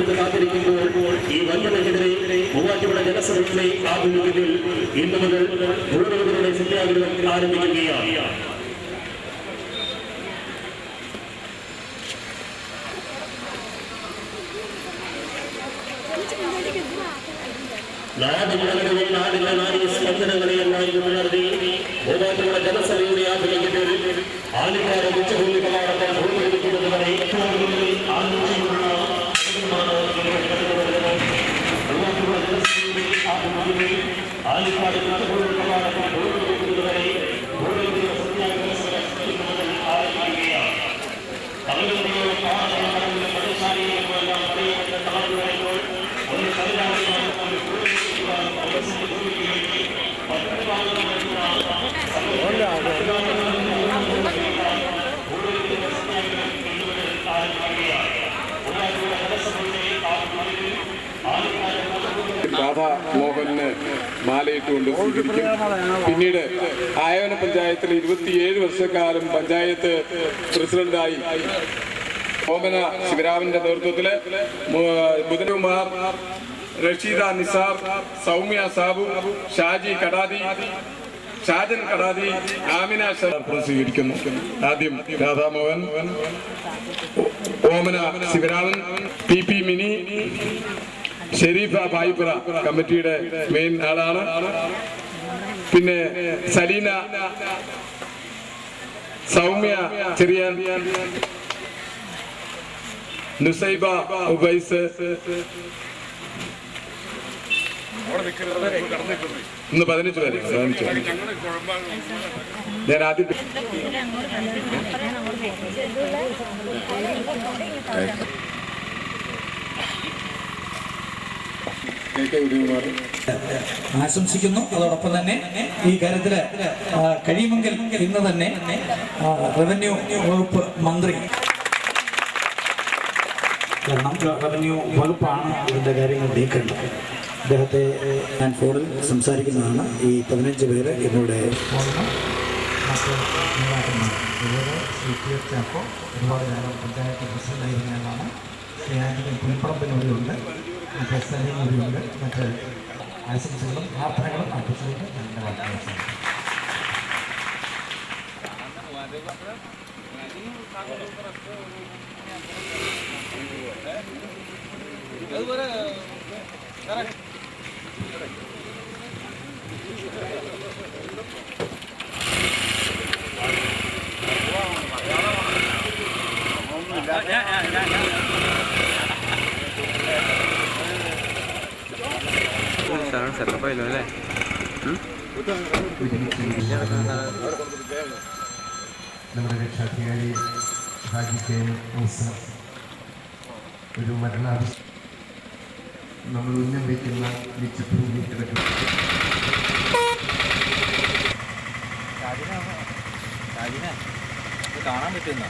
കൊടുത്ത് കാത്തിരിക്കുമ്പോൾ ഈ വന്യതയ്ക്കെതിരെ മൂവാറ്റുപുഴ ജനസഭയുടെ ആഭിമുഖ്യത്തിൽ ഇന്നു മുതൽ മുഴുവൻ സത്യാഗ്രഹം ആരംഭിക്കുകയാണ്. നാടിനകരവും നാടിന്റെ നാടിയ സ്പന്ദനങ്ങളെയെല്ലാം ഉണർത്തി മൂവാറ്റുപുഴ ജനസഭയുടെ ആഭിമുഖ്യത്തിൽ ആലിക്കാട് ഉച്ചഭൂമി കവാടത്തിൽ ഭൂമിയെടുക്കുന്നതുവരെ ആലിക്കാട് ഉച്ചഭൂമി കവാടത്തിൽ ഭൂമിയെടുക്കുന്നതുവരെ ആരംഭിക്കുകയാണ്. തമിഴ്നാട്ടിലെ പാടങ്ങളും പ്രദേശാലയങ്ങളുമെല്ലാം അറിയപ്പെട്ട തളർന്നു വരുമ്പോൾ ഒരു പരിപാടിയാണ് രാധാമോഹന് മാലയിട്ടുകൊണ്ട് സ്വീകരിക്കും. പിന്നീട് ആയോന പഞ്ചായത്തിൽ 27 വർഷക്കാലം പഞ്ചായത്ത് പ്രസിഡന്റായി ഓമന ശിവരാമന്റെ നേതൃത്വത്തില് ബുധൻകുമാർ, റഷീദ നിസാർ, സൗമ്യ സാബു, ഷാജൻ കടാതി, ആമിന സ്വീകരിക്കുന്നു. ആദ്യം രാധാമോഹൻ, ഓമന ശിവരാമൻ, PP മിനി, ഷെരീഫ ഭായിപ്പുറ കമ്മിറ്റിയുടെ മെയിൻ ആളാണ്. പിന്നെ സലീന, സൗമ്യ ചെറിയാൻ, നുസൈബ ഉബൈസ്, ഇന്ന് 15 പേര്. ഞാൻ ആദ്യം ആശംസിക്കുന്നു. അതോടൊപ്പം തന്നെ ഈ കാര്യത്തില് കഴിയുമെങ്കിൽ ഇന്ന് തന്നെ റവന്യൂ വകുപ്പ് മന്ത്രി, കാരണം റവന്യൂ വകുപ്പാണ് ഇതിൻ്റെ കാര്യങ്ങൾ നീക്കേണ്ടത്. അദ്ദേഹത്തെ ഞാൻ ഫോണിൽ സംസാരിക്കുന്നതാണ്. ഈ 15 പേര് എന്നോട് ഒരുപാട് നേരം പഞ്ചായത്ത് പ്രസിഡന്റായിരുന്നതാണ്. പുൽപ്പറമ്പിനോടെയുണ്ട്, മറ്റേ സ്ഥലങ്ങളിലൂടെയുണ്ട്. മറ്റ് ആശംസകളും പ്രാർത്ഥനകളും അർപ്പിച്ചുകൊണ്ട് ഞങ്ങളുടെ വാർത്ത സെറ്റപ്പായില്ലോ അല്ലേ? നമ്മുടെ രക്ഷാധികാരി ഹാജി കെ മൂസ ഒരു മരണാവസ്ഥ നമ്മൾ ഉന്നം വയ്ക്കുന്ന നിശ്ചിതഭൂമി കിടക്കും. കാണാൻ പറ്റുന്ന